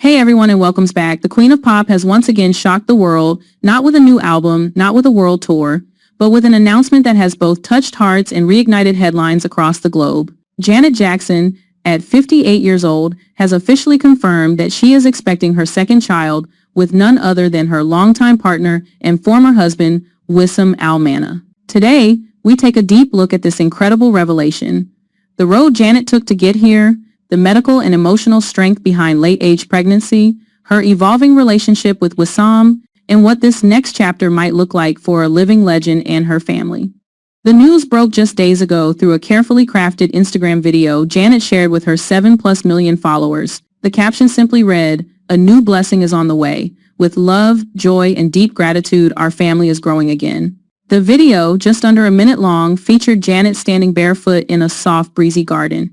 Hey everyone and welcome back. The Queen of Pop has once again shocked the world, not with a new album, not with a world tour, but with an announcement that has both touched hearts and reignited headlines across the globe. Janet Jackson, at 58 years old, has officially confirmed that she is expecting her second child with none other than her longtime partner and former husband, Wissam Al-Mana. Today, we take a deep look at this incredible revelation, the road Janet took to get here, the medical and emotional strength behind late-age pregnancy, her evolving relationship with Wissam, and what this next chapter might look like for a living legend and her family. The news broke just days ago through a carefully crafted Instagram video Janet shared with her 7+ million followers. The caption simply read, "A new blessing is on the way. With love, joy, and deep gratitude, our family is growing again." The video, just under a minute long, featured Janet standing barefoot in a soft, breezy garden.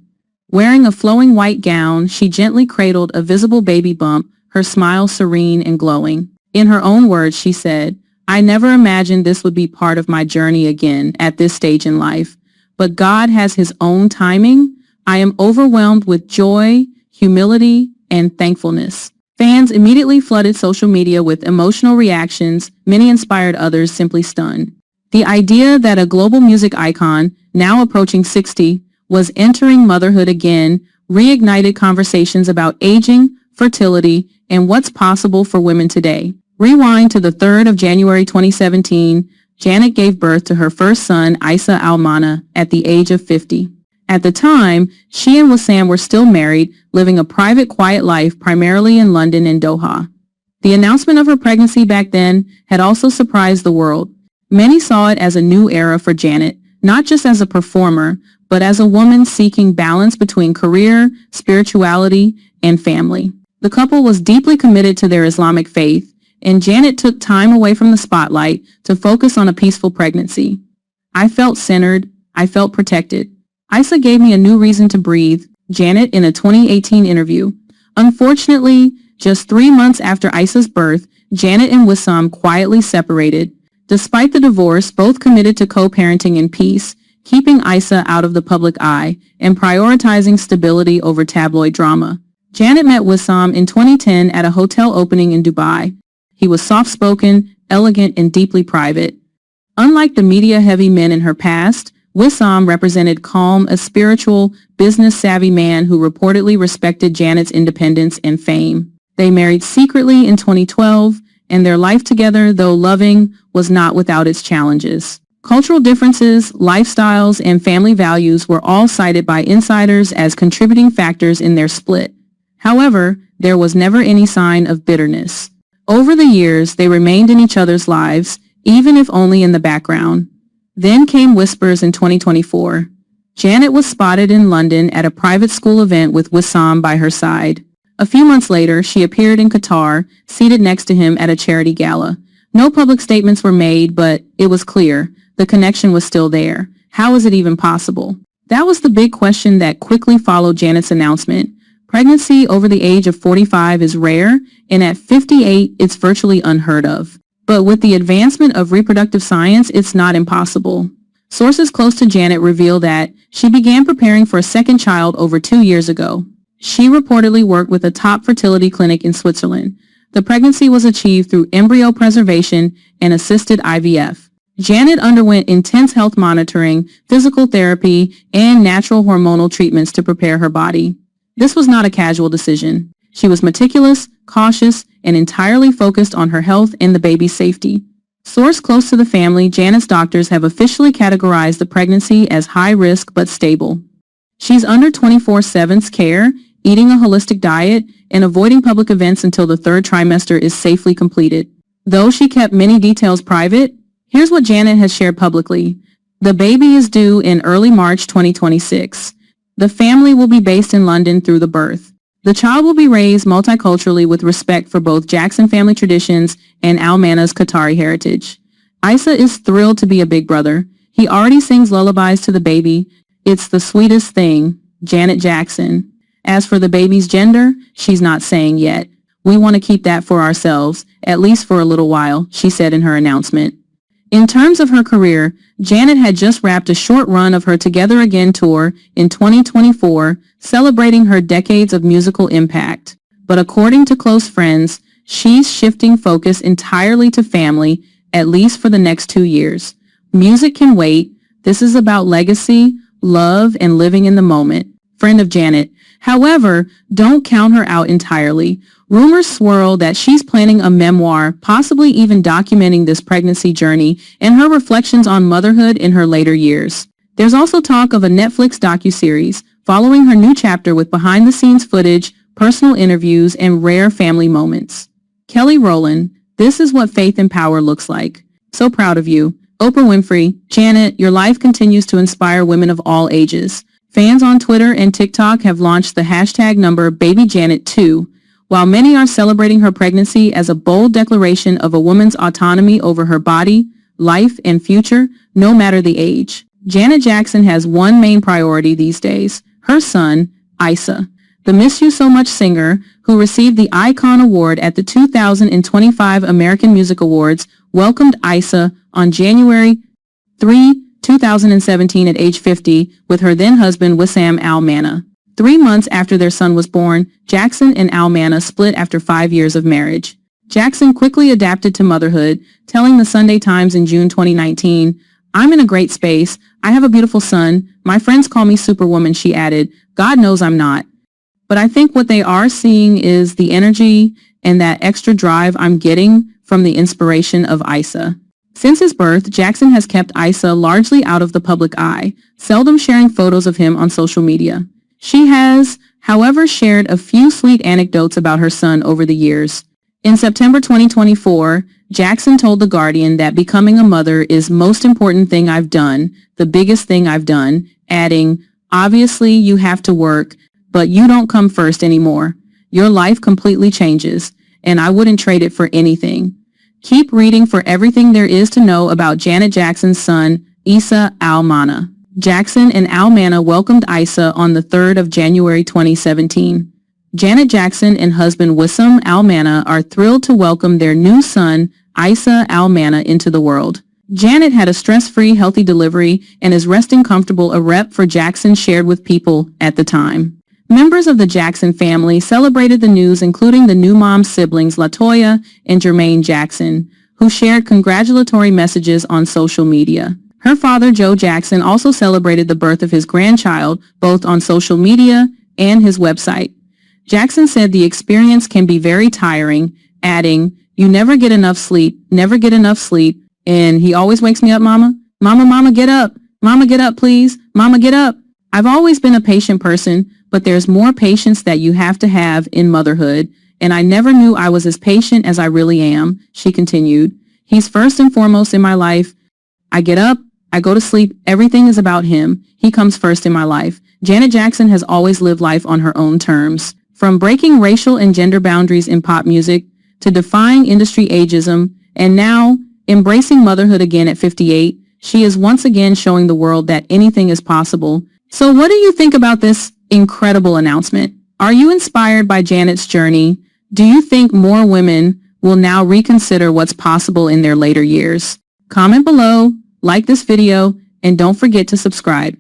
Wearing a flowing white gown, she gently cradled a visible baby bump, her smile serene and glowing. In her own words, she said, "I never imagined this would be part of my journey again at this stage in life. But God has His own timing. I am overwhelmed with joy, humility, and thankfulness." Fans immediately flooded social media with emotional reactions, many inspired, others simply stunned. The idea that a global music icon, now approaching 60, was entering motherhood again reignited conversations about aging, fertility, and what's possible for women today. Rewind to the 3rd of January 2017, Janet gave birth to her first son, Issa Al-Mana, at the age of 50. At the time, she and Wissam were still married, living a private, quiet life primarily in London and Doha. The announcement of her pregnancy back then had also surprised the world. Many saw it as a new era for Janet, not just as a performer, but as a woman seeking balance between career, spirituality, and family. The couple was deeply committed to their Islamic faith, and Janet took time away from the spotlight to focus on a peaceful pregnancy. "I felt centered. I felt protected. Issa gave me a new reason to breathe," Janet in a 2018 interview. Unfortunately, just 3 months after Issa's birth, Janet and Wissam quietly separated. Despite the divorce, both committed to co-parenting in peace, keeping Issa out of the public eye and prioritizing stability over tabloid drama. Janet met Wissam in 2010 at a hotel opening in Dubai. He was soft-spoken, elegant, and deeply private. Unlike the media-heavy men in her past, Wissam represented calm, a spiritual, business-savvy man who reportedly respected Janet's independence and fame. They married secretly in 2012, and their life together, though loving, was not without its challenges. Cultural differences, lifestyles, and family values were all cited by insiders as contributing factors in their split. However, there was never any sign of bitterness. Over the years, they remained in each other's lives, even if only in the background. Then came whispers in 2024. Janet was spotted in London at a private school event with Wissam by her side. A few months later, she appeared in Qatar, seated next to him at a charity gala. No public statements were made, but it was clear the connection was still there. How is it even possible? That was the big question that quickly followed Janet's announcement. Pregnancy over the age of 45 is rare, and at 58, it's virtually unheard of. But with the advancement of reproductive science, it's not impossible. Sources close to Janet reveal that she began preparing for a second child over 2 years ago. She reportedly worked with a top fertility clinic in Switzerland. The pregnancy was achieved through embryo preservation and assisted IVF. Janet underwent intense health monitoring, physical therapy, and natural hormonal treatments to prepare her body. This was not a casual decision. She was meticulous, cautious, and entirely focused on her health and the baby's safety. Source close to the family, Janet's doctors have officially categorized the pregnancy as high risk but stable. She's under 24/7 care, eating a holistic diet, and avoiding public events until the 3rd trimester is safely completed. Though she kept many details private, here's what Janet has shared publicly. The baby is due in early March 2026. The family will be based in London through the birth. The child will be raised multiculturally with respect for both Jackson family traditions and Al-Mana's Qatari heritage. Issa is thrilled to be a big brother. He already sings lullabies to the baby. "It's the sweetest thing, Janet Jackson." As for the baby's gender, she's not saying yet. "We want to keep that for ourselves, at least for a little while," she said in her announcement. In terms of her career, Janet had just wrapped a short run of her Together Again tour in 2024, celebrating her decades of musical impact. but according to close friends, she's shifting focus entirely to family, at least for the next 2 years. Music can wait. This is about legacy, love, and living in the moment. Friend of Janet. However, don't count her out entirely. Rumors swirl that she's planning a memoir, possibly even documenting this pregnancy journey and her reflections on motherhood in her later years. There's also talk of a Netflix docuseries following her new chapter with behind-the-scenes footage, personal interviews, and rare family moments. Kelly Rowland, this is what faith and power looks like. So proud of you. Oprah Winfrey, Janet, your life continues to inspire women of all ages. Fans on Twitter and TikTok have launched the hashtag number BabyJanet2, while many are celebrating her pregnancy as a bold declaration of a woman's autonomy over her body, life, and future, no matter the age. Janet Jackson has one main priority these days, her son, Issa. The Miss You So Much singer, who received the Icon Award at the 2025 American Music Awards, welcomed Issa on January 3, 2017 at age 50 with her then-husband Wissam Al-Mana. 3 months after their son was born, Jackson and Al-Mana split after 5 years of marriage. Jackson quickly adapted to motherhood, telling the Sunday Times in June 2019, "I'm in a great space. I have a beautiful son. My friends call me Superwoman," she added. "God knows I'm not. But I think what they are seeing is the energy and that extra drive I'm getting from the inspiration of Issa." Since his birth, Jackson has kept Issa largely out of the public eye, seldom sharing photos of him on social media. She has, however, shared a few sweet anecdotes about her son over the years. In September 2024, Jackson told The Guardian that becoming a mother is most important thing I've done, the biggest thing I've done, adding, "Obviously you have to work, but you don't come first anymore. Your life completely changes, and I wouldn't trade it for anything." Keep reading for everything there is to know about Janet Jackson's son, Issa Al-Mana. Jackson and Al-Mana welcomed Issa on the 3rd of January 2017. Janet Jackson and husband Wissam Al-Mana are thrilled to welcome their new son, Issa Al-Mana, into the world. Janet had a stress-free, healthy delivery and is resting comfortable, a rep for Jackson shared with People at the time. Members of the Jackson family celebrated the news, including the new mom siblings LaToya and Jermaine Jackson, who shared congratulatory messages on social media. Her father, Joe Jackson, also celebrated the birth of his grandchild, both on social media and his website. Jackson said the experience can be very tiring, adding, "You never get enough sleep, and he always wakes me up, mama. Mama, get up. Mama, get up, please. Mama, get up. I've always been a patient person, but there's more patience that you have to have in motherhood, and I never knew I was as patient as I really am," she continued. "He's first and foremost in my life. I get up, I go to sleep, everything is about him. He comes first in my life." Janet Jackson has always lived life on her own terms. From breaking racial and gender boundaries in pop music, to defying industry ageism, and now embracing motherhood again at 58, she is once again showing the world that anything is possible. So what do you think about this incredible announcement? Are you inspired by Janet's journey? Do you think more women will now reconsider what's possible in their later years? Comment below, like this video, and don't forget to subscribe.